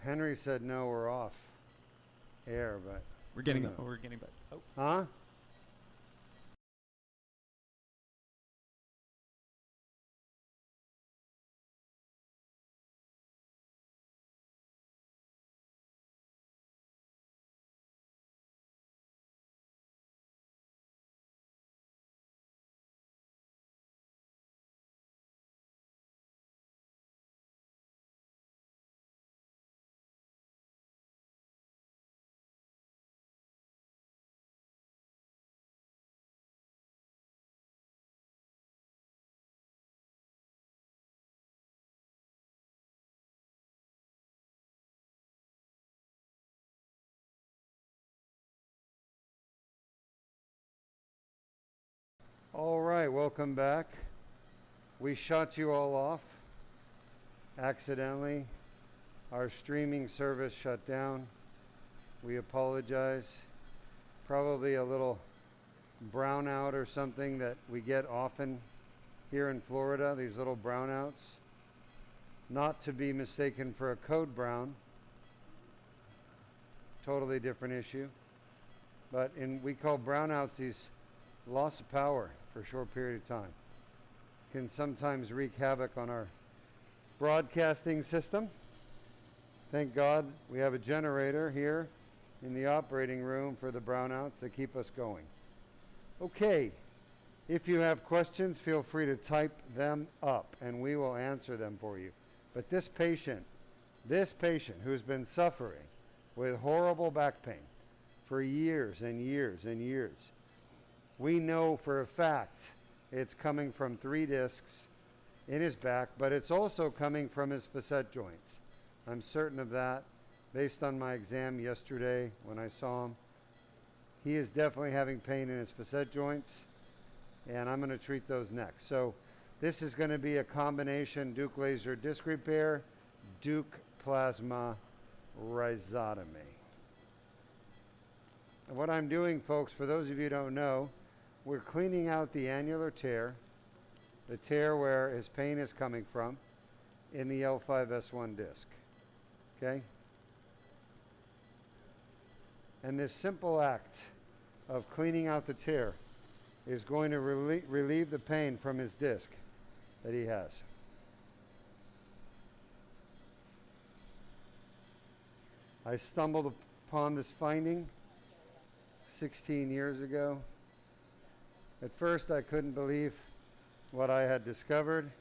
Henry said no, we're off air, but We're getting back. Oh. huh? All right, welcome back. We shut you all off accidentally. Our streaming service shut down. We apologize. Probably a little brownout or something that we get often here in Florida, these little brownouts. Not to be mistaken for a code brown. Totally different issue. But we call brownouts these loss of power for a short period of time. Can sometimes wreak havoc on our broadcasting system. Thank God we have a generator here in the operating room for the brownouts to keep us going. Okay, if you have questions, feel free to type them up and we will answer them for you. But this patient who's been suffering with horrible back pain for years and years and years, we know for a fact it's coming from 3 discs in his back, but it's also coming from his facet joints. I'm certain of that based on my exam yesterday when I saw him. He is definitely having pain in his facet joints, and I'm going to treat those next. So this is going to be a combination Deuk laser disc repair, Deuk plasma rhizotomy. And what I'm doing, folks, for those of you who don't know, we're cleaning out the annular tear, the tear where his pain is coming from in the L3-S1 disc. Okay? And this simple act of cleaning out the tear is going to relieve the pain from his disc that he has. I stumbled upon this finding 16 years ago. At first, I couldn't believe what I had discovered,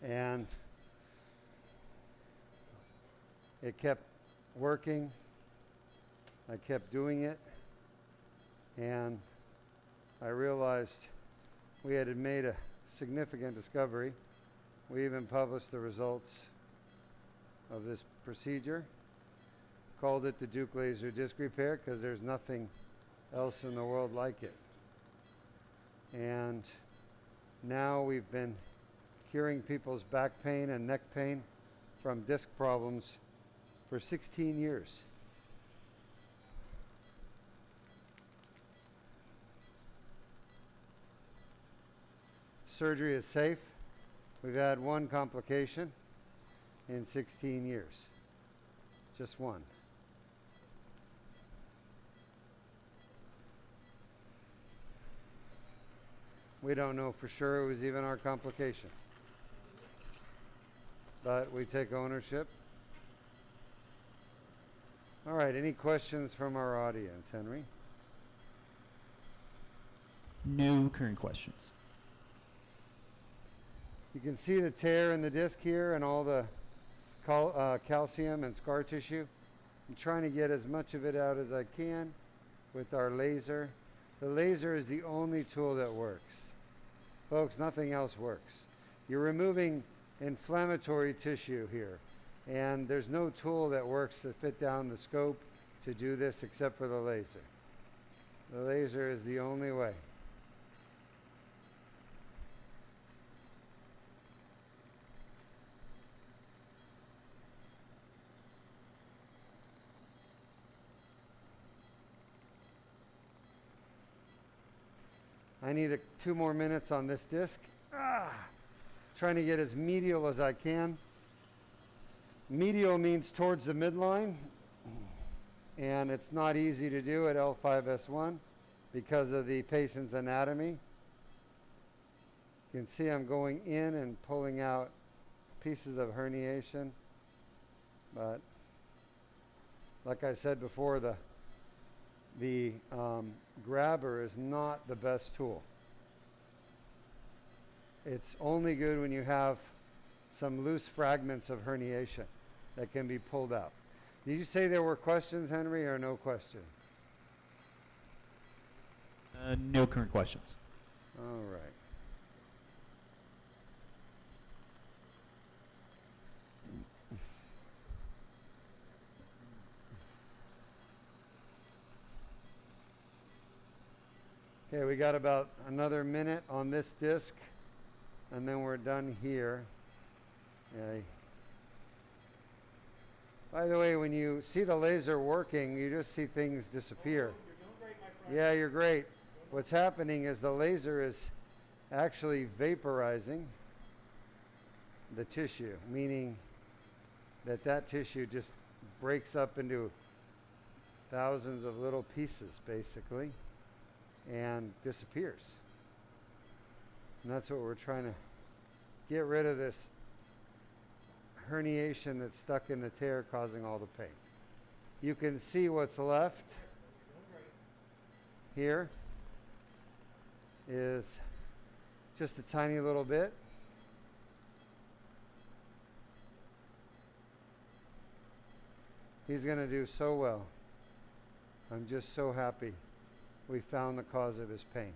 and it kept working. I kept doing it, and I realized we had made a significant discovery. We even published the results of this procedure, called it the Deuk laser disc repair because there's nothing else in the world like it. And now we've been curing people's back pain and neck pain from disc problems for 16 years. Surgery is safe. We've had 1 complication in 16 years. Just 1. We don't know for sure it was even our complication. But we take ownership. All right, any questions from our audience, Henry? No current questions. You can see the tear in the disc here and all the calcium and scar tissue. I'm trying to get as much of it out as I can with our laser. The laser is the only tool that works. Folks, nothing else works. You're removing inflammatory tissue here, and there's no tool that works to fit down the scope to do this except for the laser. The laser is the only way. I need 2 more minutes on this disc. Trying to get as medial as I can. Medial means towards the midline, and it's not easy to do at L3-S1 because of the patient's anatomy. You can see I'm going in and pulling out pieces of herniation, but like I said before, the grabber is not the best tool. It's only good when you have some loose fragments of herniation that can be pulled out. Did you say there were questions, Henry, or no question? No current questions. All right. Okay, we got about another minute on this disc, and then we're done here. Okay. By the way, when you see the laser working, you just see things disappear. You're doing great, my friend. Yeah, you're great. What's happening is the laser is actually vaporizing the tissue, meaning that tissue just breaks up into thousands of little pieces, basically, and disappears. And that's what we're trying to get rid of, this herniation that's stuck in the tear causing all the pain. You can see what's left here is just a tiny little bit. He's going to do so well. I'm just so happy we found the cause of his pain.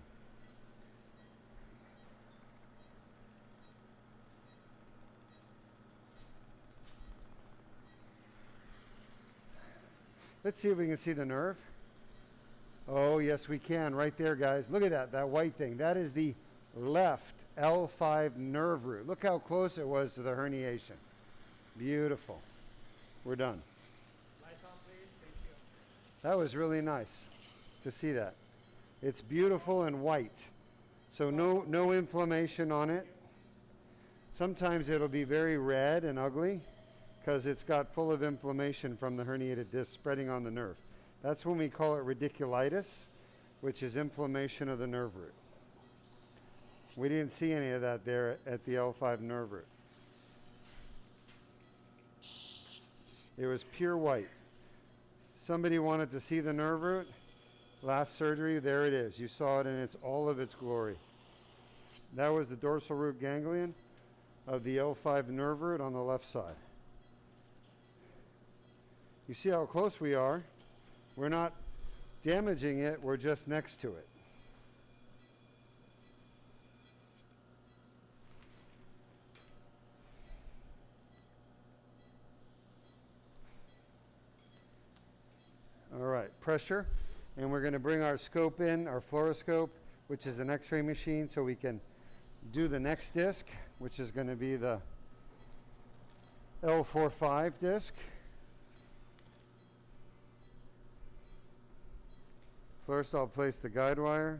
Let's see if we can see the nerve. Oh, yes, we can. Right there, guys. Look at that white thing. That is the left L5 nerve root. Look how close it was to the herniation. Beautiful. We're done. Lights on, please. Thank you. That was really nice to see that. It's beautiful and white. So no inflammation on it. Sometimes it'll be very red and ugly because it's got full of inflammation from the herniated disc spreading on the nerve. That's when we call it radiculitis, which is inflammation of the nerve root. We didn't see any of that there at the L5 nerve root. It was pure white. Somebody wanted to see the nerve root. Last surgery, there it is. You saw it in all of its glory. That was the dorsal root ganglion of the L5 nerve root on the left side. You see how close we are. We're not damaging it, we're just next to it. All right, pressure. And we're going to bring our scope in, our fluoroscope, which is an x-ray machine, so we can do the next disc, which is going to be the L4-5 disc. First, I'll place the guide wire.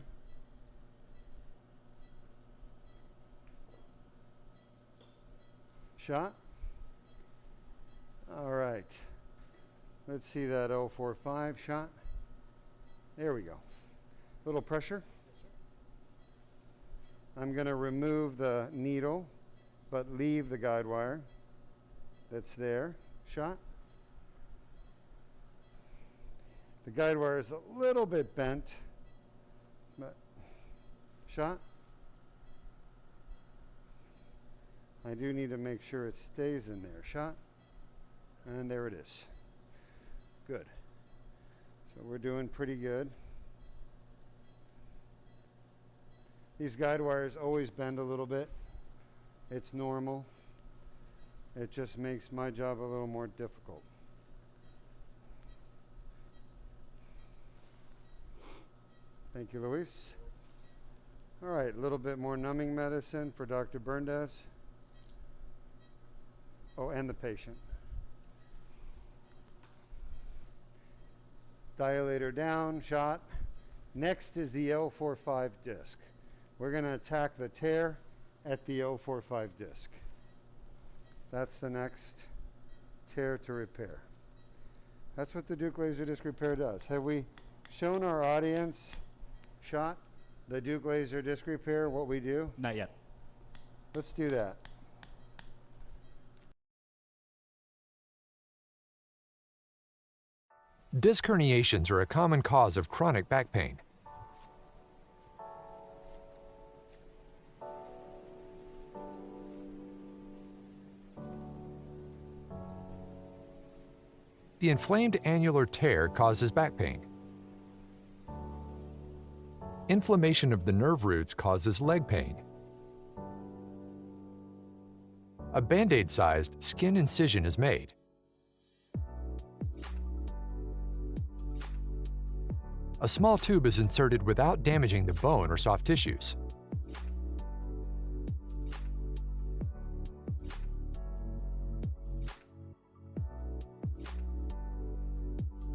Shot. All right. Let's see that L4-5 shot. There we go. Little pressure. I'm going to remove the needle, but leave the guide wire that's there. Shot. The guide wire is a little bit bent, but shot. I do need to make sure it stays in there. Shot. And there it is. Good. So we're doing pretty good. These guide wires always bend a little bit. It's normal. It just makes my job a little more difficult. Thank you, Luis. All right, a little bit more numbing medicine for Dr. Berndes. Oh, and the patient. Dilator down, shot. Next is the L4-5 disc. We're going to attack the tear at the L4-5 disc. That's the next tear to repair. That's what the Deuk laser disc repair does. Have we shown our audience shot the Deuk laser disc repair, what we do? Not yet. Let's do that. Disc herniations are a common cause of chronic back pain. The inflamed annular tear causes back pain. Inflammation of the nerve roots causes leg pain. A Band-Aid-sized skin incision is made. A small tube is inserted without damaging the bone or soft tissues.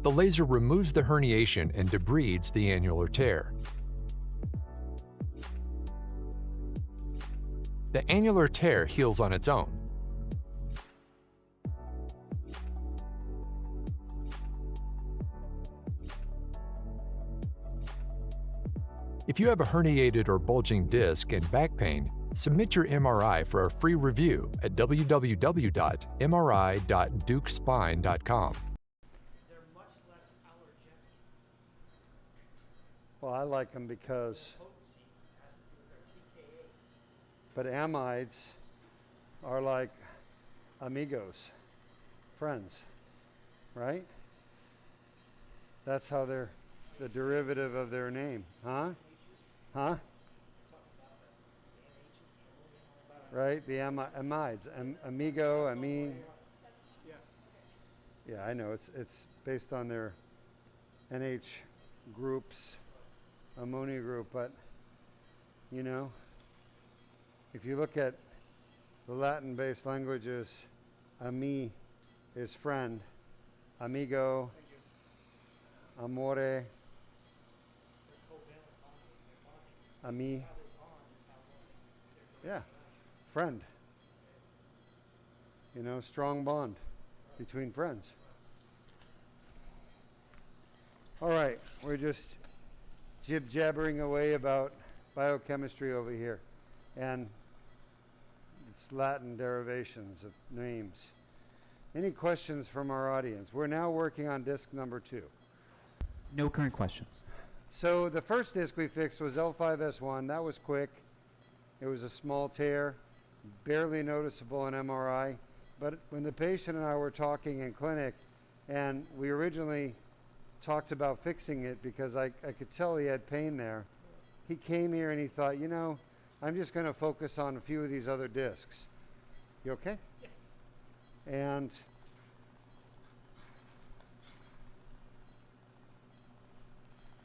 The laser removes the herniation and debrides the annular tear. The annular tear heals on its own. If you have a herniated or bulging disc and back pain, submit your MRI for a free review at www.mri.deukspine.com. They're much less allergenic. Well, I like them because, Potency has to do with their pKa's. but amides are like amigos, friends, right? That's how they're the derivative of their name, huh? Huh? Right, the amides, amigo, amine. Yeah, I know, it's based on their NH groups, ammonia group, but, you know, if you look at the Latin-based languages, ami is friend, amigo, amore, ami, yeah, friend. You know, strong bond between friends. All right, we're just jib-jabbering away about biochemistry over here and its Latin derivations of names. Any questions from our audience? We're now working on disc number 2. No current questions. So the first disc we fixed was L3-S1. That was quick. It was a small tear, barely noticeable in MRI. But when the patient and I were talking in clinic, and we originally talked about fixing it because I could tell he had pain there, he came here and he thought, you know, I'm just going to focus on a few of these other discs. You okay? Yeah.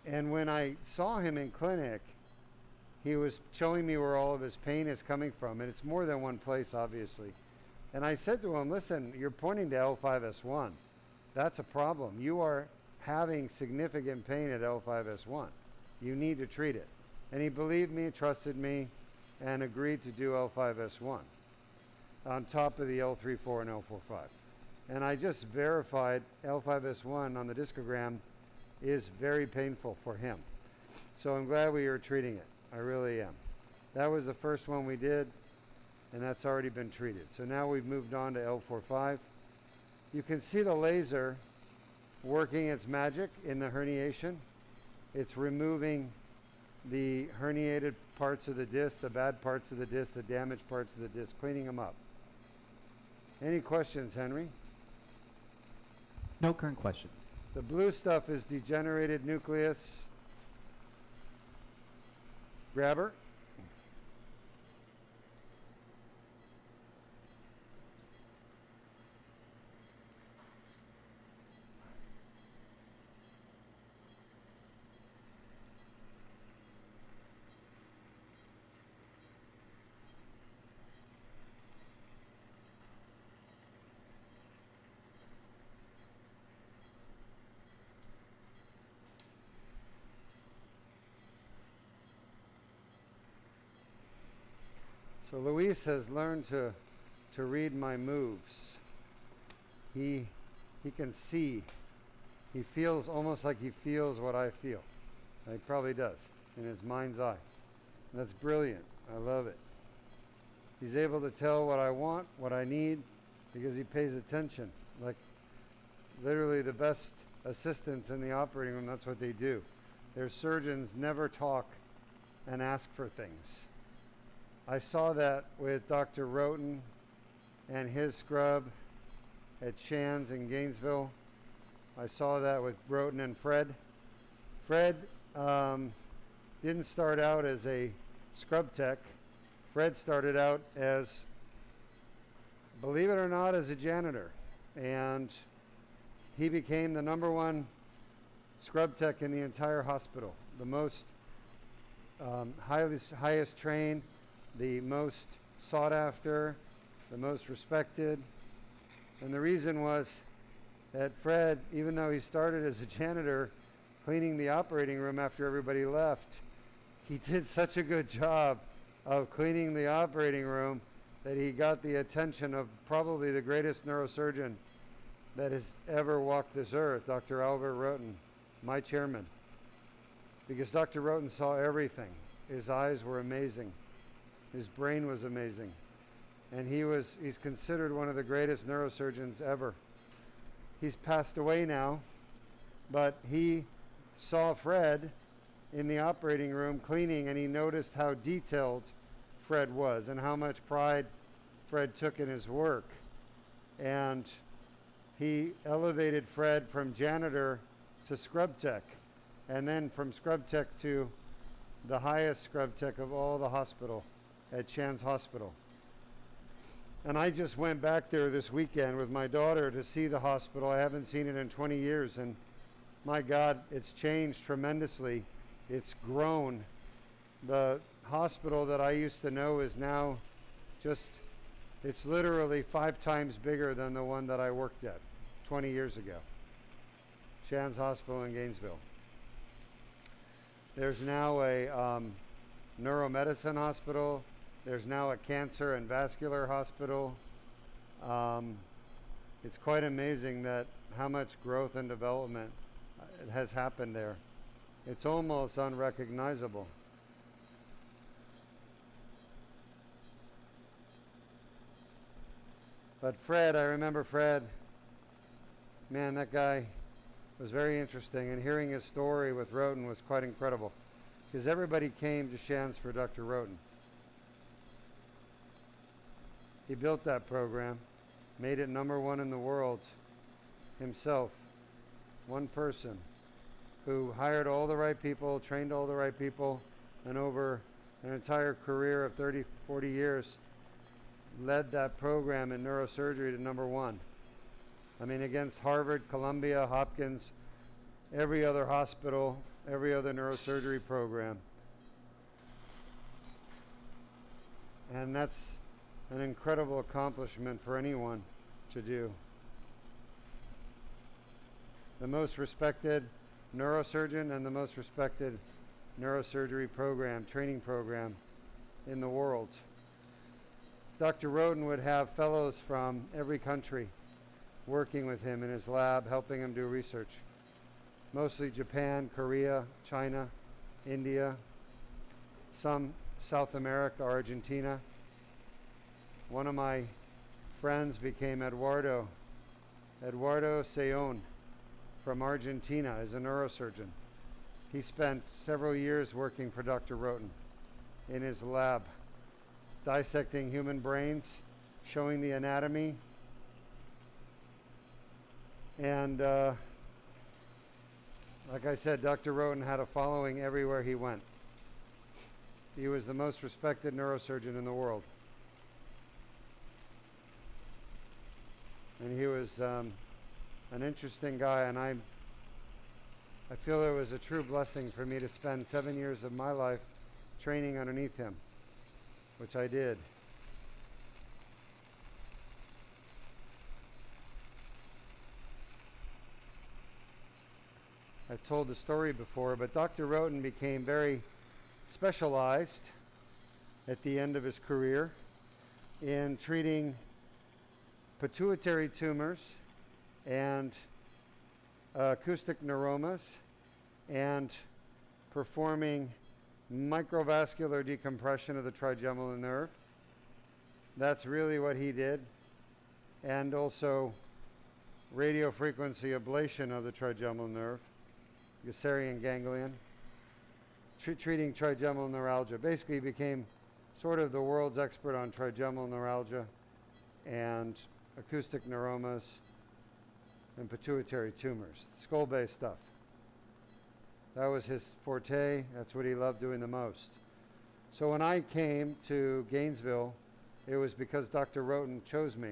And when I saw him in clinic, he was showing me where all of his pain is coming from, and it's more than one place, obviously. And I said to him, listen, you're pointing to L3-S1. That's a problem. You are having significant pain at L3-S1. You need to treat it. And he believed me, trusted me, and agreed to do L3-S1 on top of the L3-4 and L4-5. And I just verified L3-S1 on the discogram is very painful for him. So I'm glad we are treating it. I really am. That was the first one we did, and that's already been treated. So now we've moved on to L4-5. You can see the laser working its magic in the herniation. It's removing the herniated parts of the disc, the bad parts of the disc, the damaged parts of the disc, cleaning them up. Any questions, Henry? No current questions. The blue stuff is degenerated nucleus. Grabber. So Luis has learned to read my moves. He can see. He feels almost like he feels what I feel. He probably does in his mind's eye. And that's brilliant. I love it. He's able to tell what I want, what I need, because he pays attention. Like literally the best assistants in the operating room, that's what they do. Their surgeons never talk and ask for things. I saw that with Dr. Roten and his scrub at Shands in Gainesville. I saw that with Roten and Fred. Fred didn't start out as a scrub tech. Fred started out as, believe it or not, as a janitor. And he became the #1 scrub tech in the entire hospital. The most highest trained, the most sought after, the most respected. And the reason was that Fred, even though he started as a janitor, cleaning the operating room after everybody left, he did such a good job of cleaning the operating room that he got the attention of probably the greatest neurosurgeon that has ever walked this earth, Dr. Albert Roten, my chairman. Because Dr. Roten saw everything. His eyes were amazing. His brain was amazing. And he's considered one of the greatest neurosurgeons ever. He's passed away now, but he saw Fred in the operating room cleaning, and he noticed how detailed Fred was and how much pride Fred took in his work. And he elevated Fred from janitor to scrub tech, and then from scrub tech to the highest scrub tech of all the hospital at Shands Hospital. And I just went back there this weekend with my daughter to see the hospital. I haven't seen it in 20 years, and my God, it's changed tremendously. It's grown. The hospital that I used to know is now it's literally 5 times bigger than the one that I worked at 20 years ago. Shands Hospital in Gainesville. There's now a neuromedicine hospital. There's now a cancer and vascular hospital. It's quite amazing that how much growth and development has happened there. It's almost unrecognizable. But Fred, I remember Fred, man, that guy was very interesting, and hearing his story with Roten was quite incredible, because everybody came to Shands for Dr. Roten. He built that program, made it #1 in the world himself. One person who hired all the right people, trained all the right people, and over an entire career of 30, 40 years, led that program in neurosurgery to #1. I mean, against Harvard, Columbia, Hopkins, every other hospital, every other neurosurgery program. And that's an incredible accomplishment for anyone to do. The most respected neurosurgeon and the most respected neurosurgery program, training program in the world. Dr. Roten would have fellows from every country working with him in his lab, helping him do research. Mostly Japan, Korea, China, India, some South America, Argentina. One of my friends became Eduardo Seon from Argentina as a neurosurgeon. He spent several years working for Dr. Roten in his lab, dissecting human brains, showing the anatomy, and like I said, Dr. Roten had a following everywhere he went. He was the most respected neurosurgeon in the world. And he was an interesting guy, and I feel it was a true blessing for me to spend 7 years of my life training underneath him, which I did. I've told the story before, but Dr. Roten became very specialized at the end of his career in treating pituitary tumors and acoustic neuromas and performing microvascular decompression of the trigeminal nerve. That's really what he did. And also radiofrequency ablation of the trigeminal nerve, Gisserian ganglion, treating trigeminal neuralgia. Basically, he became sort of the world's expert on trigeminal neuralgia and acoustic neuromas and pituitary tumors, skull-based stuff. That was his forte. That's what he loved doing the most. So when I came to Gainesville, it was because Dr. Roten chose me.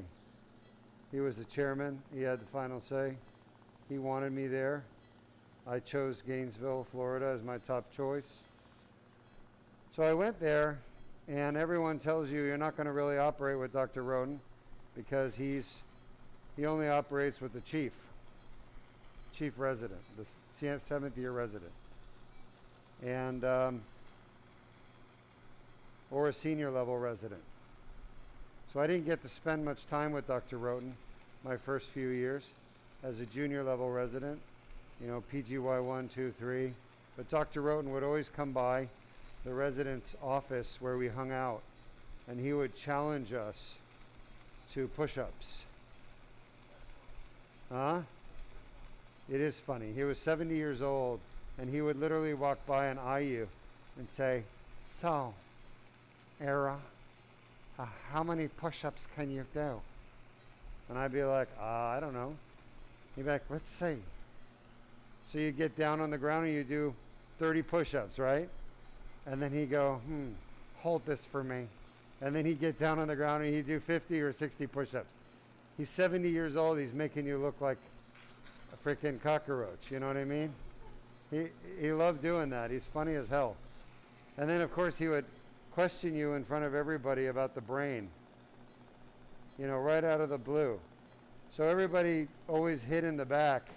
He was the chairman. He had the final say. He wanted me there. I chose Gainesville, Florida as my top choice. So I went there, and everyone tells you you're not going to really operate with Dr. Roten because he only operates with the chief resident, the 7th year resident, and or a senior level resident. So I didn't get to spend much time with Dr. Roten my first few years as a junior level resident, PGY 1, 2, 3. But Dr. Roten would always come by the resident's office where we hung out, and he would challenge us to push-ups. Huh? It is funny. He was 70 years old, and he would literally walk by and eye you and say, "So, Era, how many push-ups can you do?" And I'd be like, I don't know. He'd be like, "Let's see." So you get down on the ground and you do 30 push-ups, right? And then he'd go, "Hold this for me." And then he'd get down on the ground and he'd do 50 or 60 push-ups. He's 70 years old. He's making you look like a freaking cockroach. You know what I mean? He loved doing that. He's funny as hell. And then, of course, he would question you in front of everybody about the brain, right out of the blue. So everybody always hid in the back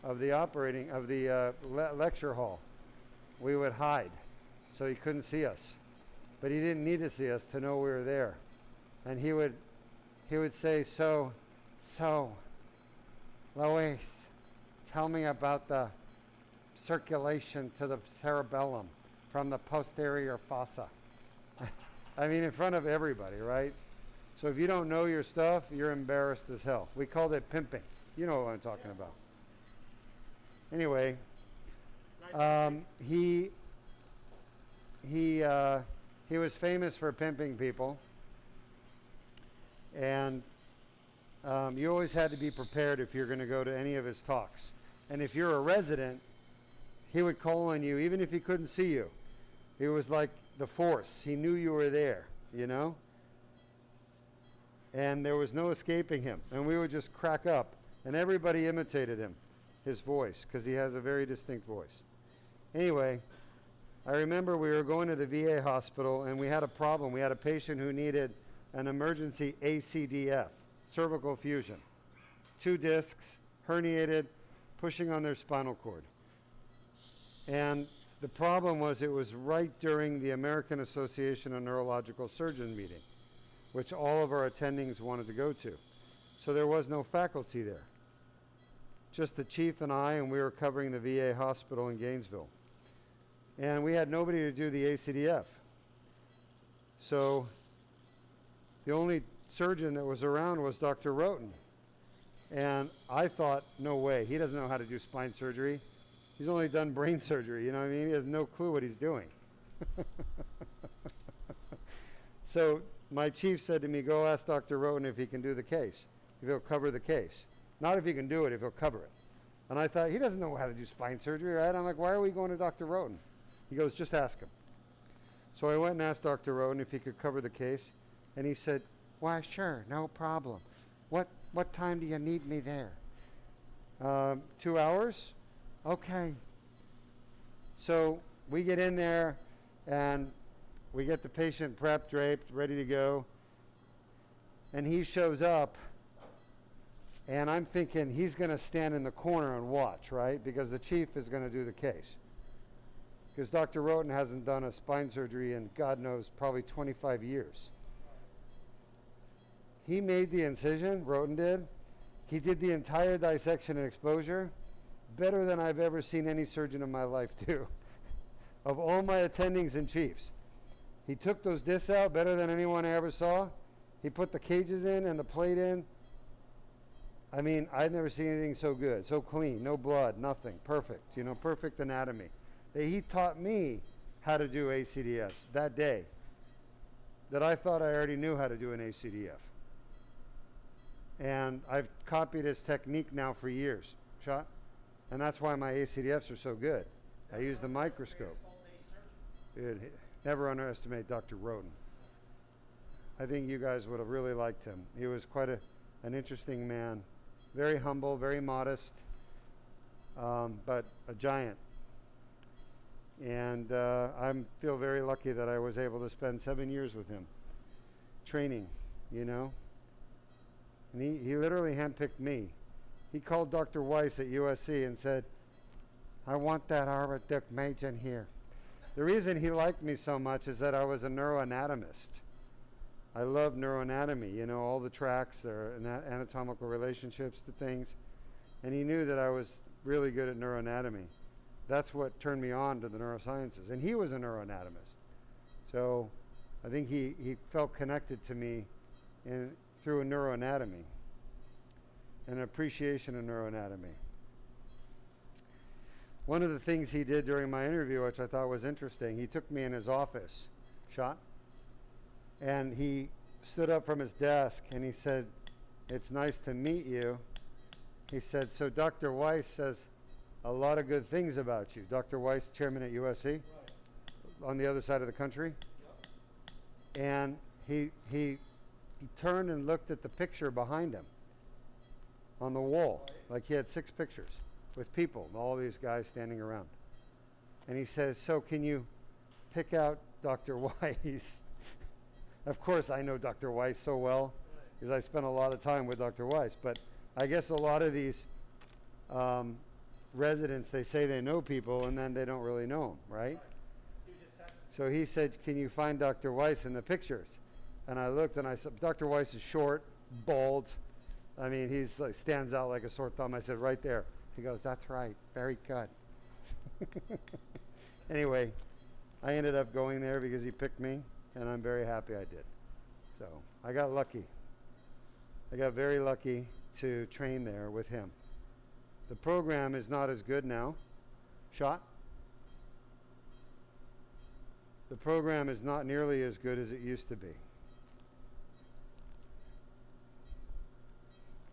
of the lecture hall. We would hide so he couldn't see us. But he didn't need to see us to know we were there. And he would say, so, Lois, tell me about the circulation to the cerebellum from the posterior fossa. I mean, in front of everybody, right? So if you don't know your stuff, you're embarrassed as hell. We called it pimping. You know what I'm talking about. Anyway, he was famous for pimping people, and you always had to be prepared if you're going to go to any of his talks. And if you're a resident, he would call on you even if he couldn't see you. It was like the force. He knew you were there, and there was no escaping him. And we would just crack up, and everybody imitated him, his voice, because he has a very distinct voice. Anyway, I remember we were going to the VA hospital, and we had a problem. We had a patient who needed an emergency ACDF, cervical fusion. 2 discs, herniated, pushing on their spinal cord. And the problem was it was right during the American Association of Neurological Surgeon meeting, which all of our attendings wanted to go to. So there was no faculty there. Just the chief and I, and we were covering the VA hospital in Gainesville. And we had nobody to do the ACDF. So the only surgeon that was around was Dr. Roten. And I thought, no way, he doesn't know how to do spine surgery. He's only done brain surgery, you know what I mean? He has no clue what he's doing. So my chief said to me, go ask Dr. Roten if he can do the case, if he'll cover the case. Not if he can do it, if he'll cover it. And I thought, he doesn't know how to do spine surgery, right? I'm like, why are we going to Dr. Roten? He goes, just ask him. So I went and asked Dr. Roten if he could cover the case. And he said, why, sure, no problem. What time do you need me there? 2 hours? Okay. So we get in there and we get the patient prepped, draped, ready to go. And he shows up, and I'm thinking he's going to stand in the corner and watch, right? Because the chief is going to do the case. Because Dr. Roten hasn't done a spine surgery in, God knows, probably 25 years. He made the incision, Roten did. He did the entire dissection and exposure better than I've ever seen any surgeon in my life do. Of all my attendings and chiefs, he took those discs out better than anyone I ever saw. He put the cages in and the plate in. I mean, I've never seen anything so good, so clean, no blood, nothing, perfect, you know, perfect anatomy. He taught me how to do ACDS that day that I thought I already knew how to do an ACDF. And I've copied his technique now for years, Shot. And that's why my ACDFs are so good. I use the microscope. Dude, never underestimate Dr. Roden. I think you guys would have really liked him. He was quite an interesting man. Very humble, very modest, but a giant. And I feel very lucky that I was able to spend 7 years with him, training, you know. And he literally handpicked me. He called Dr. Weiss at USC and said, I want that Arbor Deuk Majan here. The reason he liked me so much is that I was a neuroanatomist. I love neuroanatomy, you know, all the tracks, their anatomical relationships to things. And he knew that I was really good at neuroanatomy. That's what turned me on to the neurosciences. And he was a neuroanatomist. So I think he felt connected to me through a neuroanatomy, an appreciation of neuroanatomy. One of the things he did during my interview, which I thought was interesting, he took me in his office, Shot, and he stood up from his desk and he said, it's nice to meet you. He said, so Dr. Weiss says a lot of good things about you. Dr. Weiss, chairman at USC, right, on the other side of the country. Yep. And he turned and looked at the picture behind him on the wall. Right. Like he had 6 pictures with people, all these guys standing around. And he says, so can you pick out Dr. Weiss? Of course, I know Dr. Weiss so well because I spent a lot of time with Dr. Weiss. But I guess a lot of these residents, they say they know people and then they don't really know them, right? So he said, can you find Dr. Weiss in the pictures? And I looked and I said, Dr. Weiss is short, bald. I mean, he's like stands out like a sore thumb. I said, right there. He goes, that's right, very good. Anyway, I ended up going there because he picked me, and I'm very happy I did. So I got lucky. I got very lucky to train there with him. The program is not as good now. Shot? The program is not nearly as good as it used to be.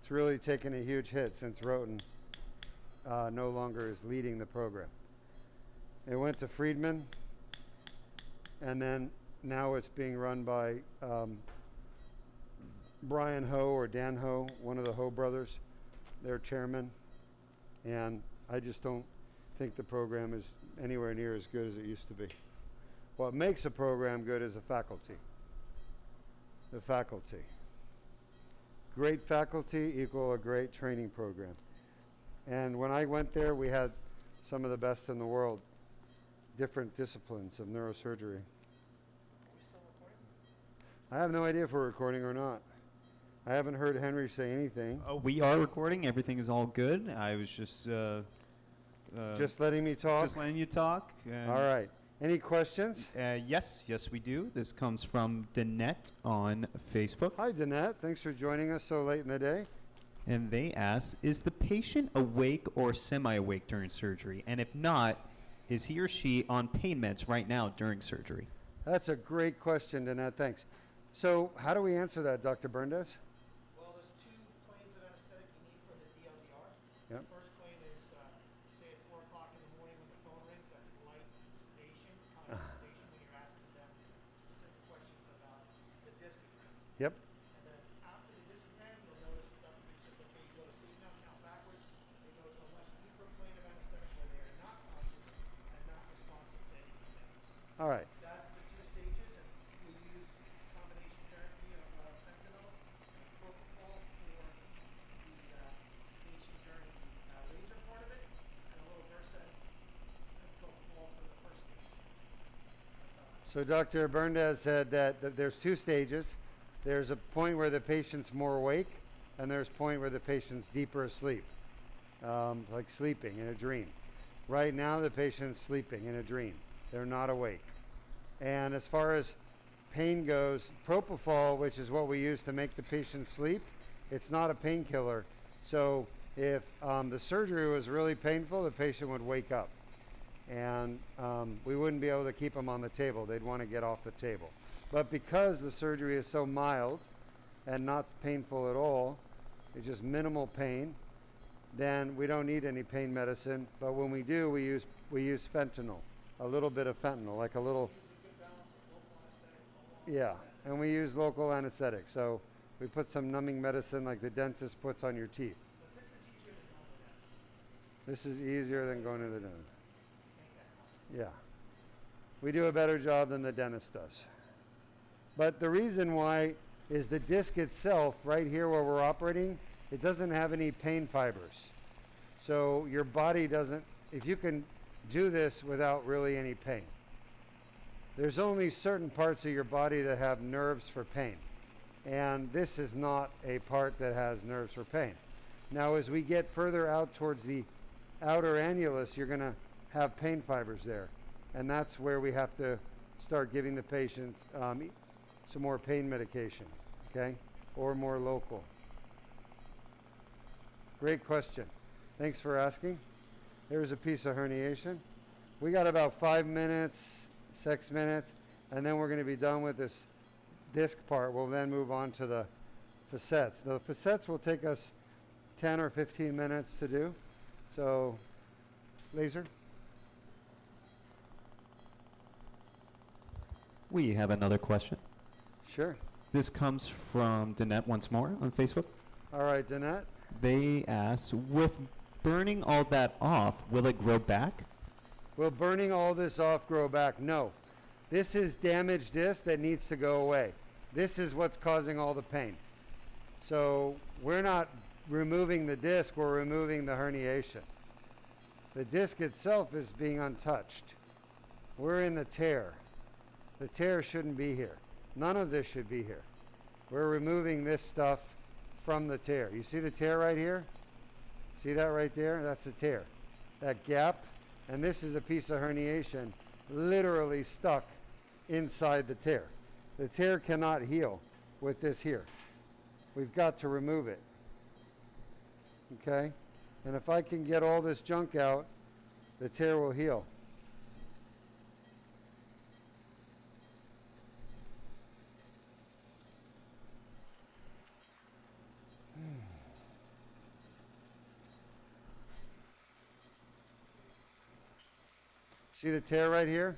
It's really taken a huge hit since Roten no longer is leading the program. It went to Friedman, and then now it's being run by Brian Ho or Dan Ho, one of the Ho brothers, their chairman. And I just don't think the program is anywhere near as good as it used to be. What makes a program good is the faculty. The faculty. Great faculty equal a great training program. And when I went there, we had some of the best in the world, different disciplines of neurosurgery. I have no idea if we're recording or not. I haven't heard Henry say anything. Oh, we are recording. Everything is all good. I was just letting me talk? Just letting you talk. All right. Any questions? Yes, we do. This comes from Danette on Facebook. Hi, Danette. Thanks for joining us so late in the day. And they ask, is the patient awake or semi-awake during surgery? And if not, is he or she on pain meds right now during surgery? That's a great question, Danette. Thanks. So how do we answer that, Dr. Berndes? Well, there's 2 planes of anesthetic you need for the DLDR. Yep. The first plane is, say at 4 o'clock in the morning when the phone rings, that's light sedation, kind of sedation when you're asking them specific questions about the discogram. Yep. And then after the discogram, you'll notice the doctor says, okay, you go to sleep now, count backwards. It goes to a much deeper plane of anesthetic where they are not conscious and not responsive to any meds. All right. That's the 2 stages, and we use combination therapy of fentanyl and propofol for the sedation during the laser part of it, and a little Versed and propofol for the first stage. So Dr. Berndes said that there's 2 stages. There's a point where the patient's more awake, and there's a point where the patient's deeper asleep, like sleeping in a dream. Right now, the patient's sleeping in a dream. They're not awake. And as far as pain goes, propofol, which is what we use to make the patient sleep, it's not a painkiller. So if the surgery was really painful, the patient would wake up. And we wouldn't be able to keep them on the table. They'd want to get off the table. But because the surgery is so mild and not painful at all, it's just minimal pain, then we don't need any pain medicine. But when we do, we use fentanyl, a little bit of fentanyl, like a little. Yeah, and we use local anesthetic. So we put some numbing medicine like the dentist puts on your teeth. This is easier than going to the dentist. Yeah. We do a better job than the dentist does. But the reason why is the disc itself, right here where we're operating, it doesn't have any pain fibers. So your body doesn't, if you can do this without really any pain. There's only certain parts of your body that have nerves for pain. And this is not a part that has nerves for pain. Now, as we get further out towards the outer annulus, you're going to have pain fibers there. And that's where we have to start giving the patient some more pain medication, okay? Or more local. Great question. Thanks for asking. Here's a piece of herniation. We got about 5 minutes, 6 minutes, and then we're going to be done with this disc part. We'll then move on to the facets. The facets will take us 10 or 15 minutes to do. So, laser. We have another question. Sure. This comes from Danette once more on Facebook. All right, Danette. They ask, with burning all that off, will it grow back? Will burning all this off grow back? No. This is damaged disc that needs to go away. This is what's causing all the pain. So we're not removing the disc, we're removing the herniation. The disc itself is being untouched. We're in the tear. The tear shouldn't be here. None of this should be here. We're removing this stuff from the tear. You see the tear right here? See that right there? That's the tear. That gap. And this is a piece of herniation literally stuck inside the tear. The tear cannot heal with this here. We've got to remove it. Okay? And if I can get all this junk out, the tear will heal. See the tear right here?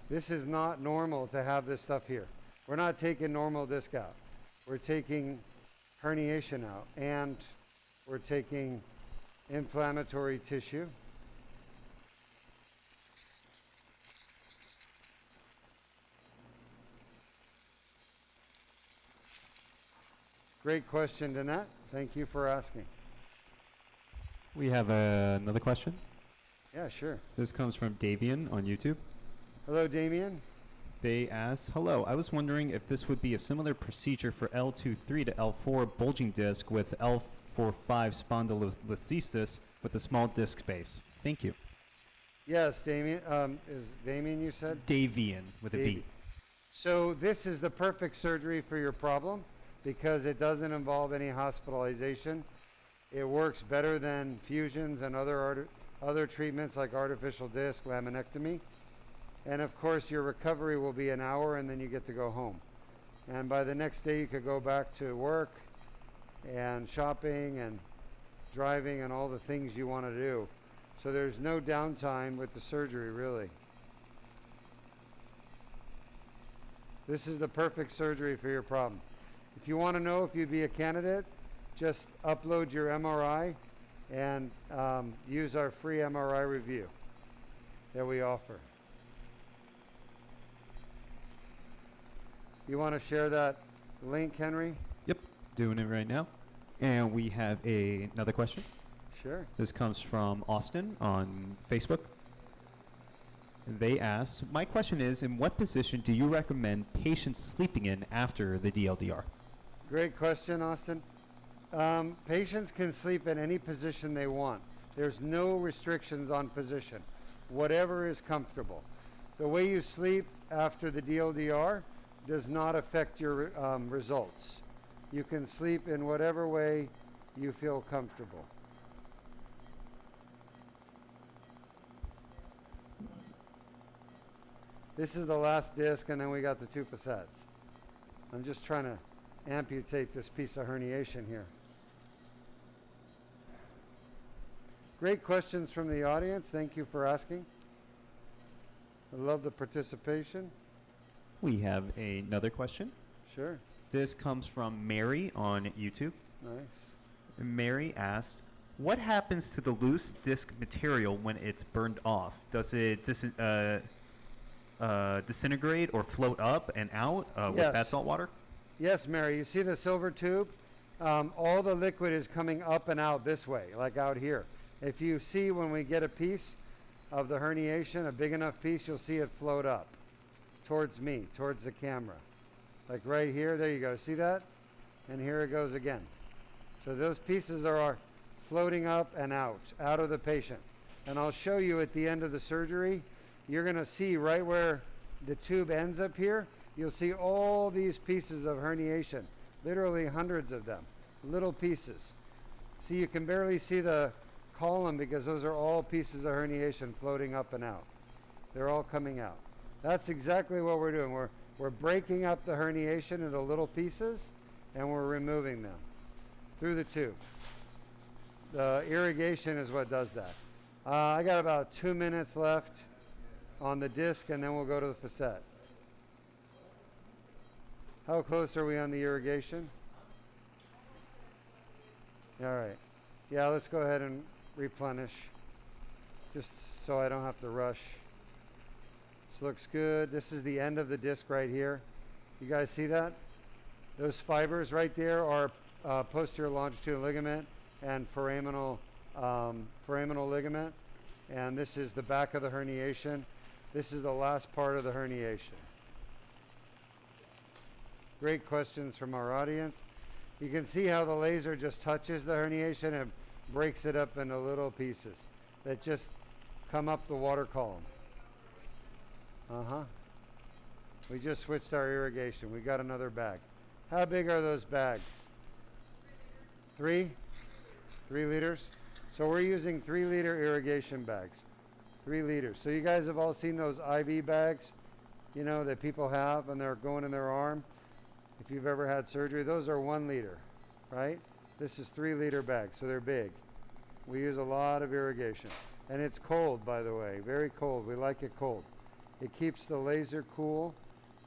This is not normal to have this stuff here. We're not taking normal disc out. We're taking herniation out, and we're taking inflammatory tissue. Great question, Danette. Thank you for asking. We have another question. Yeah, sure. This comes from Davian on YouTube. Hello, Damien. They ask, hello, I was wondering if this would be a similar procedure for L2-3 to L4 bulging disc with L4-5 spondylolisthesis with a small disc space. Thank you. Yes, Damien. Is Damien you said? Davian with a V. So this is the perfect surgery for your problem because it doesn't involve any hospitalization. It works better than fusions and other treatments like artificial disc, laminectomy. And of course your recovery will be an hour and then you get to go home. And by the next day you could go back to work and shopping and driving and all the things you want to do. So there's no downtime with the surgery really. This is the perfect surgery for your problem. If you want to know if you'd be a candidate, just upload your MRI and use our free MRI review that we offer. You want to share that link, Henry? Yep, doing it right now. And we have another question. Sure. This comes from Austin on Facebook. They ask, my question is, in what position do you recommend patients sleeping in after the DLDR? Great question, Austin. Patients can sleep in any position they want. There's no restrictions on position. Whatever is comfortable. The way you sleep after the DLDR does not affect your results. You can sleep in whatever way you feel comfortable. This is the last disc, and then we got the 2 facets. I'm just trying to amputate this piece of herniation here. Great questions from the audience. Thank you for asking. I love the participation. We have another question. Sure. This comes from Mary on YouTube. Nice. Mary asked, what happens to the loose disc material when it's burned off? Does it disintegrate or float up and out with Yes. that salt water? Yes, Mary. You see the silver tube? All the liquid is coming up and out this way, like out here. If you see when we get a piece of the herniation, a big enough piece, you'll see it float up towards me, towards the camera. Like right here, there you go. See that? And here it goes again. So those pieces are floating up and out of the patient. And I'll show you at the end of the surgery, you're going to see right where the tube ends up here, you'll see all these pieces of herniation, literally hundreds of them, little pieces. See, you can barely see the column because those are all pieces of herniation floating up and out. They're all coming out. That's exactly what we're doing. We're breaking up the herniation into little pieces, and we're removing them through the tube. The irrigation is what does that. I got about 2 minutes left on the disc, and then we'll go to the facet. How close are we on the irrigation? All right. Yeah, let's go ahead and replenish, just so I don't have to rush. This looks good. This is the end of the disc right here. You guys see that? Those fibers right there are posterior longitudinal ligament and foraminal ligament. And this is the back of the herniation. This is the last part of the herniation. Great questions from our audience. You can see how the laser just touches the herniation and breaks it up into little pieces that just come up the water column. We just switched our irrigation. We got another bag. How big are those bags? 3? 3 liters? So we're using 3-liter irrigation bags. 3 liters. So you guys have all seen those IV bags, you know, that people have and they're going in their arm. If you've ever had surgery, those are 1 liter, right? This is 3-liter bags, so they're big. We use a lot of irrigation. And it's cold, by the way, very cold. We like it cold. It keeps the laser cool.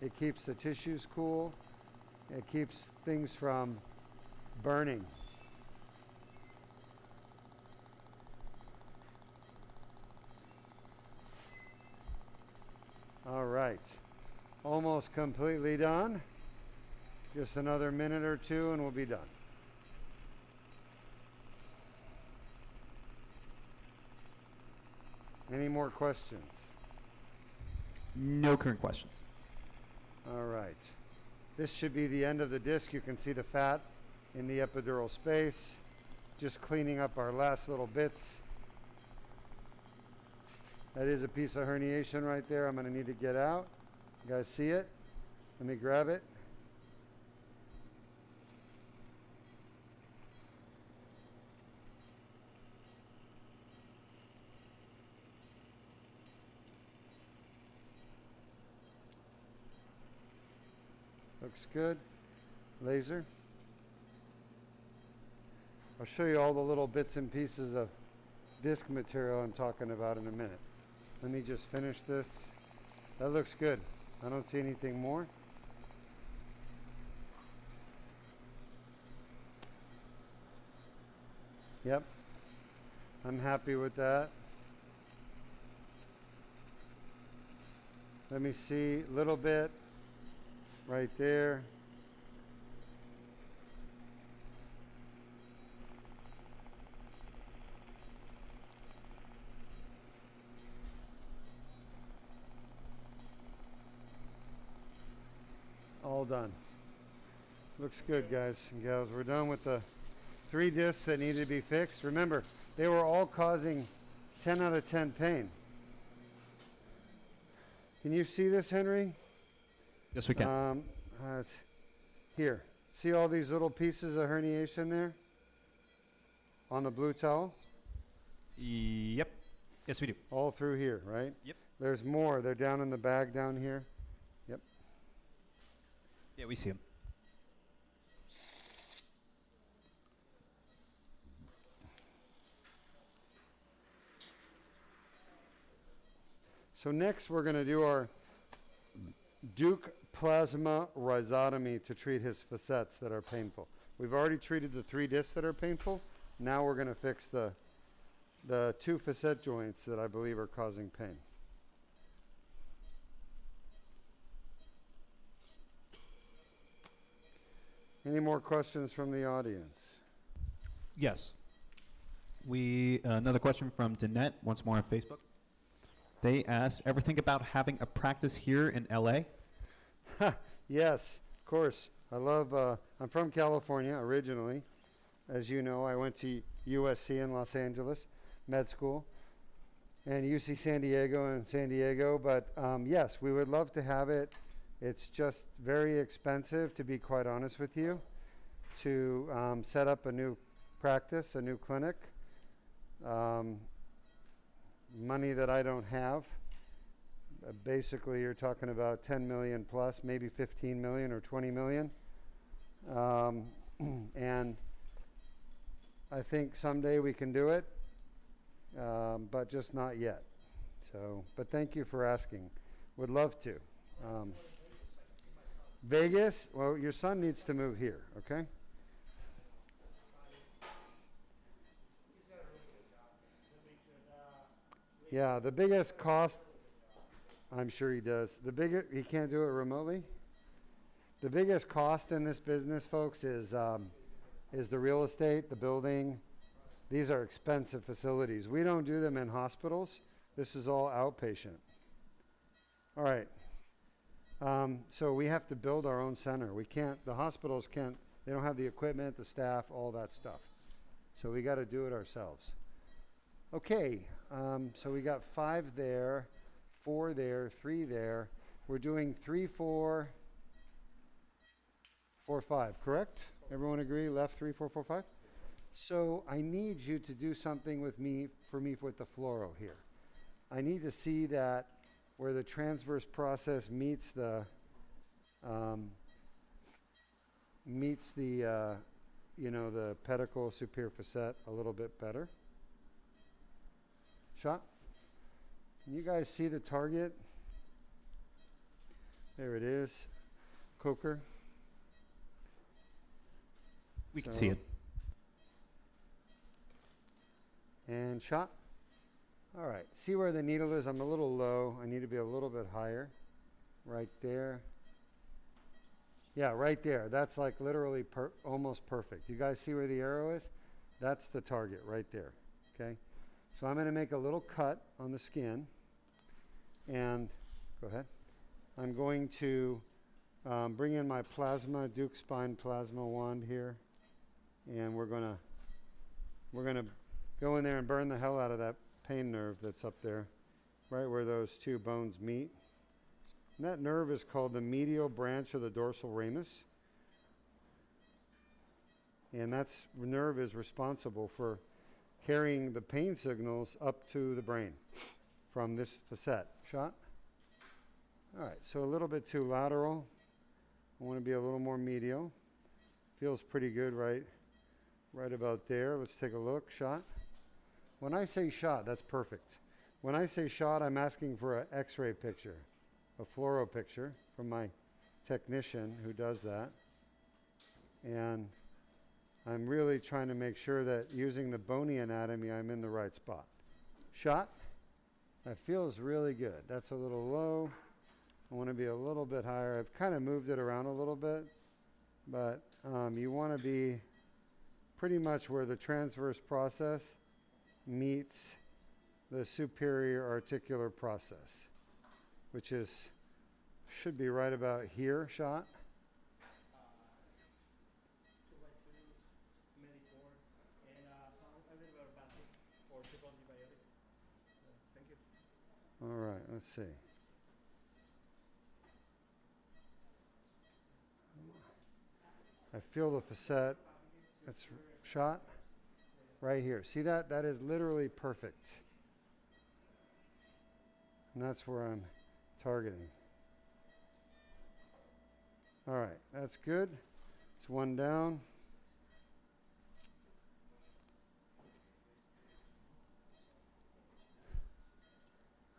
It keeps the tissues cool. It keeps things from burning. All right. Almost completely done. Just another minute or 2 and we'll be done. Any more questions? No current questions. All right. This should be the end of the disc. You can see the fat in the epidural space. Just cleaning up our last little bits. That is a piece of herniation right there. I'm going to need to get out. You guys see it? Let me grab it. Looks good. Laser. I'll show you all the little bits and pieces of disc material I'm talking about in a minute. Let me just finish this. That looks good. I don't see anything more. Yep. I'm happy with that. Let me see a little bit right there. All done. Looks good, guys and gals. We're done with the 3 discs that needed to be fixed. Remember, they were all causing 10 out of 10 pain. Can you see this, Henry? Yes, we can. Here. See all these little pieces of herniation there? On the blue towel? Yep. Yes, we do. All through here, right? Yep. There's more. They're down in the bag down here. Yep. Yeah, we see them. So next we're going to do our Deuk plasma rhizotomy to treat his facets that are painful. We've already treated the 3 discs that are painful. Now we're going to fix the 2 facet joints that I believe are causing pain. Any more questions from the audience? Yes. Another question from Danette, once more on Facebook. They ask, ever think about having a practice here in LA? Yes, of course. I'm from California originally. As you know, I went to USC in Los Angeles, med school, and UC San Diego in San Diego. But yes, we would love to have it. It's just very expensive, to be quite honest with you, to set up a new practice, a new clinic. Money that I don't have. Basically, you're talking about 10 million plus, maybe 15 million or 20 million. And I think someday we can do it, but just not yet. So, but thank you for asking. Would love to. Vegas? Well, your son needs to move here, okay? Yeah, the biggest cost, I'm sure he does. He can't do it remotely. The biggest cost in this business, folks, is the real estate, the building. These are expensive facilities. We don't do them in hospitals. This is all outpatient. All right. So we have to build our own center. The hospitals can't, they don't have the equipment, the staff, all that stuff. So we got to do it ourselves. Okay, so we got 5 there, 4 there, 3 there. We're doing 3, 4, 4, 5, correct? Everyone agree? Left 3, 4, 4, 5? So I need you to do something with me with the fluoro here. I need to see that where the transverse process meets the the pedicle superior facet a little bit better. Shot. Can you guys see the target? There it is. Coker. We can see it. And shot. All right. See where the needle is? I'm a little low. I need to be a little bit higher. Right there. Yeah, right there. That's like literally almost perfect. You guys see where the arrow is? That's the target right there. Okay. So I'm going to make a little cut on the skin, and go ahead. I'm going to bring in my plasma, Deuk Spine plasma wand here, and we're going to go in there and burn the hell out of that pain nerve that's up there, right where those 2 bones meet. And that nerve is called the medial branch of the dorsal ramus, and that nerve is responsible for carrying the pain signals up to the brain from this facet. Shot. All right, so a little bit too lateral. I want to be a little more medial. Feels pretty good right about there. Let's take a look. Shot. When I say shot, that's perfect. When I say shot, I'm asking for an x-ray picture, a fluoro picture from my technician who does that. And I'm really trying to make sure that using the bony anatomy, I'm in the right spot. Shot. That feels really good. That's a little low. I want to be a little bit higher. I've kind of moved it around a little bit, but you want to be pretty much where the transverse process meets the superior articular process, which should be right about here. Shot. All right, let's see. I feel the facet. It's shot right here. See that? That is literally perfect. And that's where I'm targeting. All right, that's good. It's one down.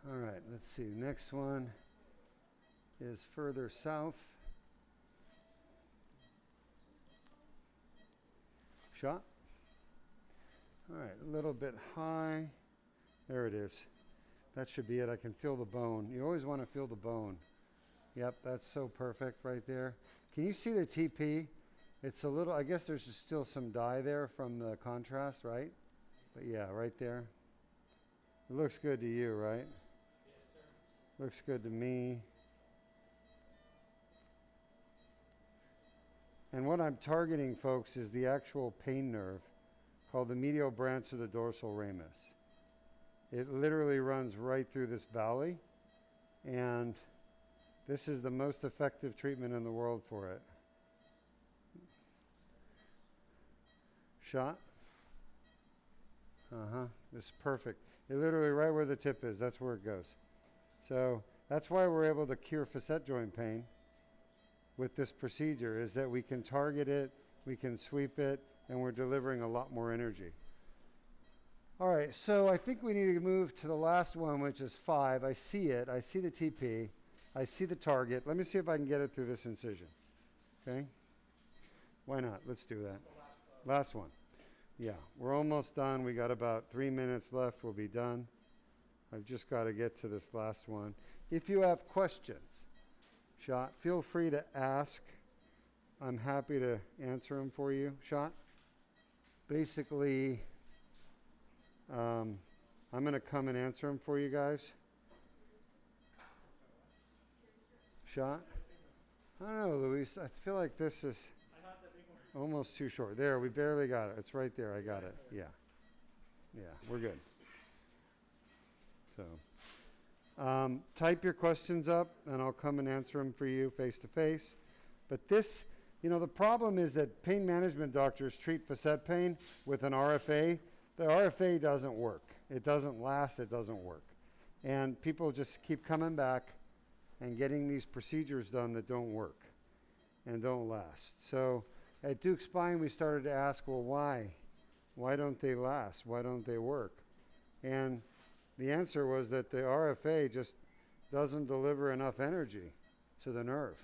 All right, let's see. The next one is further south. Shot. All right, a little bit high. There it is. That should be it. I can feel the bone. You always want to feel the bone. Yep, that's so perfect right there. Can you see the TP? It's a little, I guess there's still some dye there from the contrast, right? But yeah, right there. It looks good to you, right? Yes, sir. Looks good to me. And what I'm targeting, folks, is the actual pain nerve called the medial branch of the dorsal ramus. It literally runs right through this valley, and this is the most effective treatment in the world for it. Shot. This is perfect. It literally right where the tip is, that's where it goes. So that's why we're able to cure facet joint pain with this procedure, is that we can target it, we can sweep it, and we're delivering a lot more energy. All right, so I think we need to move to the last one, which is 5. I see it. I see the TP. I see the target. Let me see if I can get it through this incision. Okay? Why not? Let's do that. Last one. Yeah, we're almost done. We got about 3 minutes left. We'll be done. I've just got to get to this last one. If you have questions, Shot, feel free to ask. I'm happy to answer them for you. Shot? Basically, I'm going to come and answer them for you guys. Shot? I don't know, Luis. I feel like this is almost too short. There, we barely got it. It's right there. I got it. Yeah. Yeah, we're good. So, type your questions up, and I'll come and answer them for you face to face. But this, you know, the problem is that pain management doctors treat facet pain with an RFA. The RFA doesn't work. It doesn't last. It doesn't work. And people just keep coming back and getting these procedures done that don't work and don't last. So at Deuk Spine, we started to ask, well, why? Why don't they last? Why don't they work? And the answer was that the RFA just doesn't deliver enough energy to the nerve.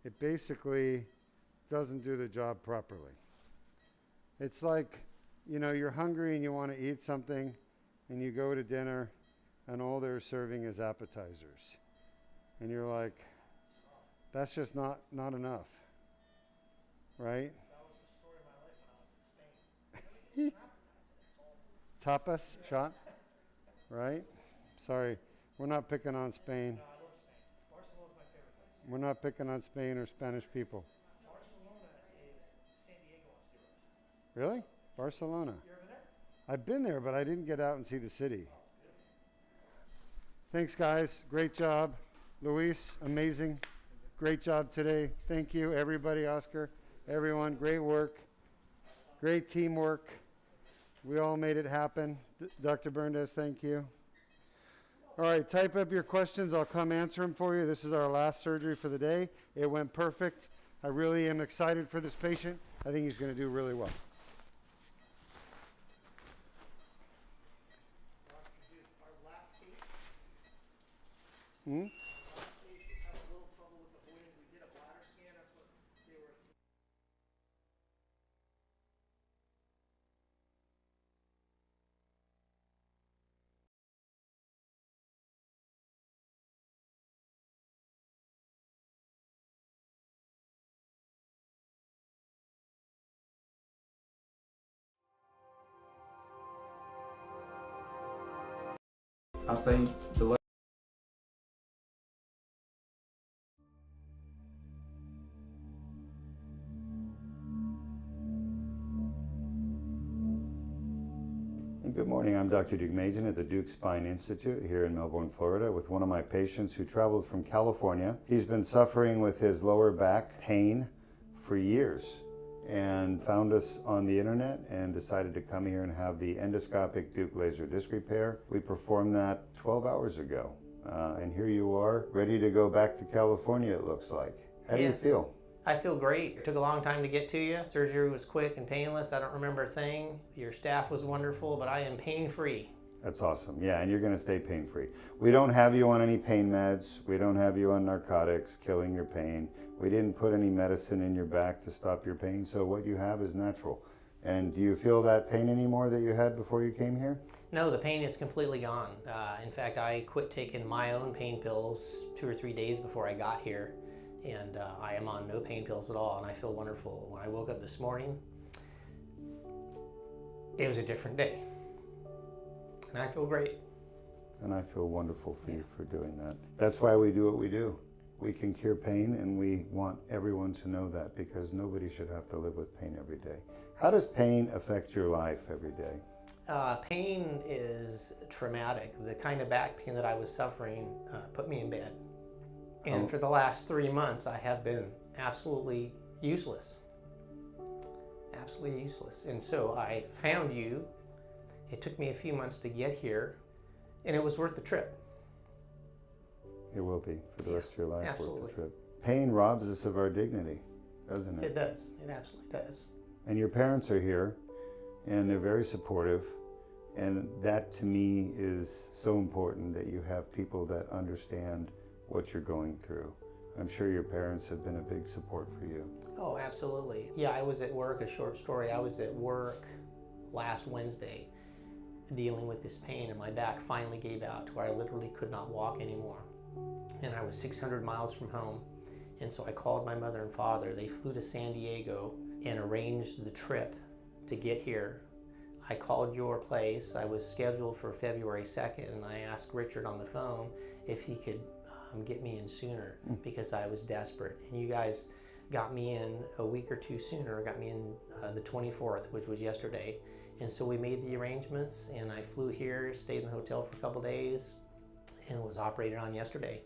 It basically doesn't do the job properly. It's like, you know, you're hungry and you want to eat something, and you go to dinner and all they're serving is appetizers. And you're like, that's just not enough, right? That was the story of my life when I was in Spain. Tapas, Shot, right? Sorry, we're not picking on Spain. No, I love Spain. Barcelona is my favorite place. We're not picking on Spain or Spanish people. Barcelona is San Diego on steroids. Really? Barcelona. You ever been there? I've been there, but I didn't get out and see the city. Thanks, guys. Great job. Luis, amazing. Great job today. Thank you, everybody, Oscar, everyone. Great work. Great teamwork. We all made it happen. Dr. Berndes, thank you. All right, type up your questions. I'll come answer them for you. This is our last surgery for the day. It went perfect. I really am excited for this patient. I think he's going to do really well. Our last case, Hmm? was having a little trouble with the voiding. We did a bladder scan. That's what they were. I think the Good morning. I'm Dr. Deuk at the Deuk Spine Institute here in Melbourne, Florida, with one of my patients who traveled from California. He's been suffering with his lower back pain for years and found us on the internet and decided to come here and have the endoscopic Deuk laser disc repair. We performed that 12 hours ago. And here you are, ready to go back to California, it looks like. How do you feel? I feel great. It took a long time to get to you. Surgery was quick and painless. I don't remember a thing. Your staff was wonderful, but I am pain-free. That's awesome. Yeah, and you're going to stay pain-free. We don't have you on any pain meds. We don't have you on narcotics, killing your pain. We didn't put any medicine in your back to stop your pain, so what you have is natural. And do you feel that pain anymore that you had before you came here? No, the pain is completely gone. In fact, I quit taking my own pain pills 2 or 3 days before I got here. And I am on no pain pills at all, and I feel wonderful. When I woke up this morning, it was a different day. And I feel great. And I feel wonderful for you for doing that. That's why we do what we do. We can cure pain, and we want everyone to know that, because nobody should have to live with pain every day. How does pain affect your life every day? Pain is traumatic. The kind of back pain that I was suffering put me in bed. And for the last 3 months, I have been absolutely useless. Absolutely useless. And so I found you. It took me a few months to get here, and it was worth the trip. It will be for the rest of your life. Absolutely. Worth the trip. Pain robs us of our dignity, doesn't it? It does. It absolutely does. And your parents are here, and they're very supportive. And that, to me, is so important, that you have people that understand what you're going through. I'm sure your parents have been a big support for you. Oh, absolutely. Yeah, I was at work, a short story. I was at work last Wednesday dealing with this pain, and my back finally gave out to where I literally could not walk anymore. And I was 600 miles from home. And so I called my mother and father. They flew to San Diego and arranged the trip to get here. I called your place. I was scheduled for February 2nd, and I asked Richard on the phone if he could get me in sooner, because I was desperate. And you guys got me in a week or two sooner, got me in the 24th, which was yesterday. And so we made the arrangements, and I flew here, stayed in the hotel for a couple days, and was operated on yesterday.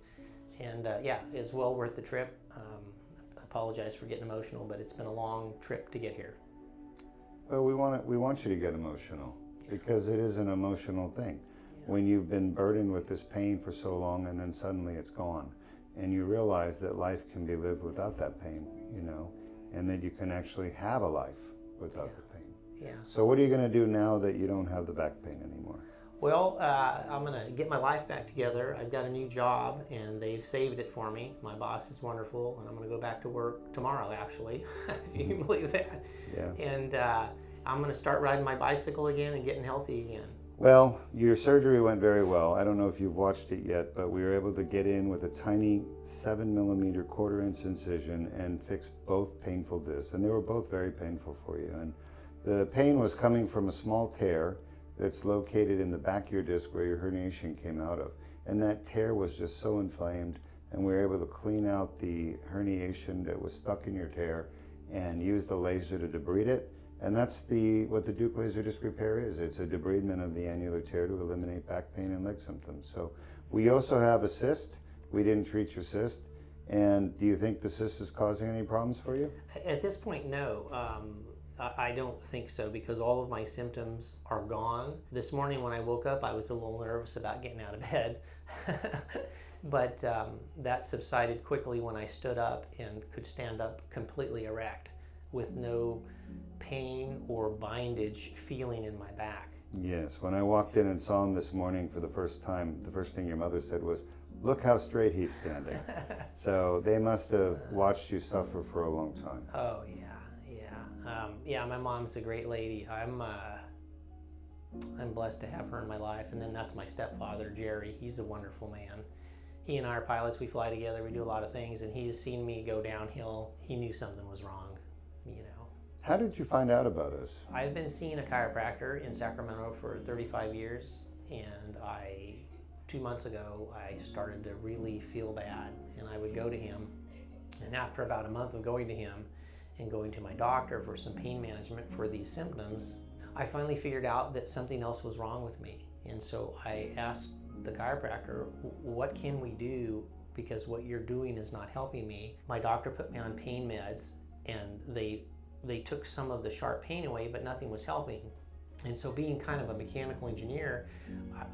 And yeah, it's well worth the trip. I apologize for getting emotional, but it's been a long trip to get here. Well, we want you to get emotional, because it is an emotional thing. When you've been burdened with this pain for so long, and then suddenly it's gone, and you realize that life can be lived without that pain, you know, and that you can actually have a life without the pain. Yeah. So what are you going to do now that you don't have the back pain anymore? Well, I'm going to get my life back together. I've got a new job, and they've saved it for me. My boss is wonderful, and I'm going to go back to work tomorrow, actually, if you can believe that. Yeah. And I'm going to start riding my bicycle again and getting healthy again. Well, your surgery went very well. I don't know if you've watched it yet, but we were able to get in with a tiny 7mm 1/4" incision and fix both painful discs, and they were both very painful for you. And the pain was coming from a small tear that's located in the back of your disc where your herniation came out of. And that tear was just so inflamed, and we were able to clean out the herniation that was stuck in your tear and use the laser to debride it. And that's what the Deuk laser disc repair is. It's a debridement of the annular tear to eliminate back pain and leg symptoms. So we also have a cyst. We didn't treat your cyst. And do you think the cyst is causing any problems for you? At this point, no. I don't think so, because all of my symptoms are gone. This morning when I woke up, I was a little nervous about getting out of bed. But that subsided quickly when I stood up and could stand up completely erect with no pain or bindage feeling in my back. Yes, when I walked in and saw him this morning for the first time, the first thing your mother said was, "Look how straight he's standing." So they must have watched you suffer for a long time. Oh yeah. Yeah, my mom's a great lady. I'm blessed to have her in my life. And then that's my stepfather, Jerry. He's a wonderful man. He and I are pilots. We fly together. We do a lot of things. And he's seen me go downhill. He knew something was wrong, you know. How did you find out about us? I've been seeing a chiropractor in Sacramento for 35 years. And 2 months ago, I started to really feel bad. And I would go to him. And after about a month of going to him, and going to my doctor for some pain management for these symptoms, I finally figured out that something else was wrong with me. And so I asked the chiropractor, what can we do, because what you're doing is not helping me. My doctor put me on pain meds, and they took some of the sharp pain away, but nothing was helping. And so, being kind of a mechanical engineer,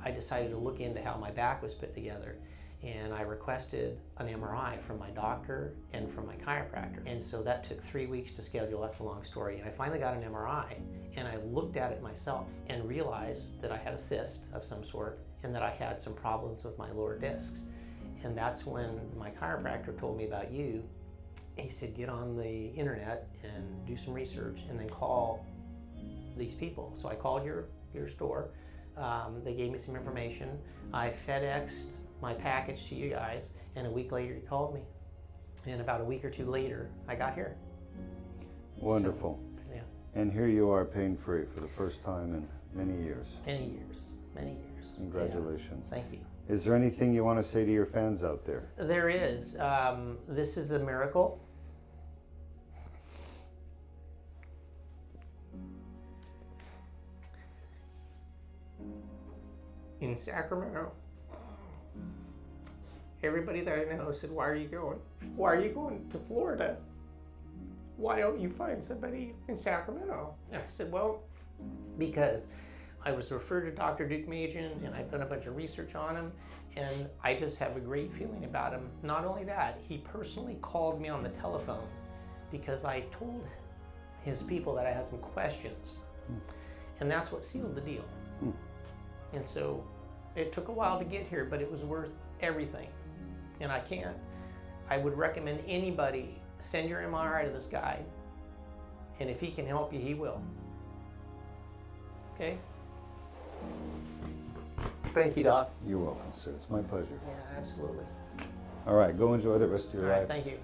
I decided to look into how my back was put together. And I requested an MRI from my doctor and from my chiropractor. And so that took 3 weeks to schedule. That's a long story. And I finally got an MRI, and I looked at it myself and realized that I had a cyst of some sort and that I had some problems with my lower discs. And that's when my chiropractor told me about you. He said, get on the internet and do some research and then call these people. So I called your store. They gave me some information. I FedExed my package to you guys, and a week later you called me. And about a week or two later, I got here. Wonderful. So, yeah. And here you are pain-free for the first time in many years. Many years, many years. Congratulations. Yeah. Thank you. Is there anything you want to say to your fans out there? There is. This is a miracle. In Sacramento, everybody that I know said, why are you going? Why are you going to Florida? Why don't you find somebody in Sacramento? And I said, well, because I was referred to Dr. Deuk and I've done a bunch of research on him, and I just have a great feeling about him. Not only that, he personally called me on the telephone because I told his people that I had some questions. And that's what sealed the deal. And so it took a while to get here, but it was worth everything. And I would recommend anybody send your MRI to this guy, and if he can help you, he will. Okay? Thank you, Doc. You're welcome, sir. It's my pleasure. Yeah, absolutely. All right, go enjoy the rest of your All right, life. thank you.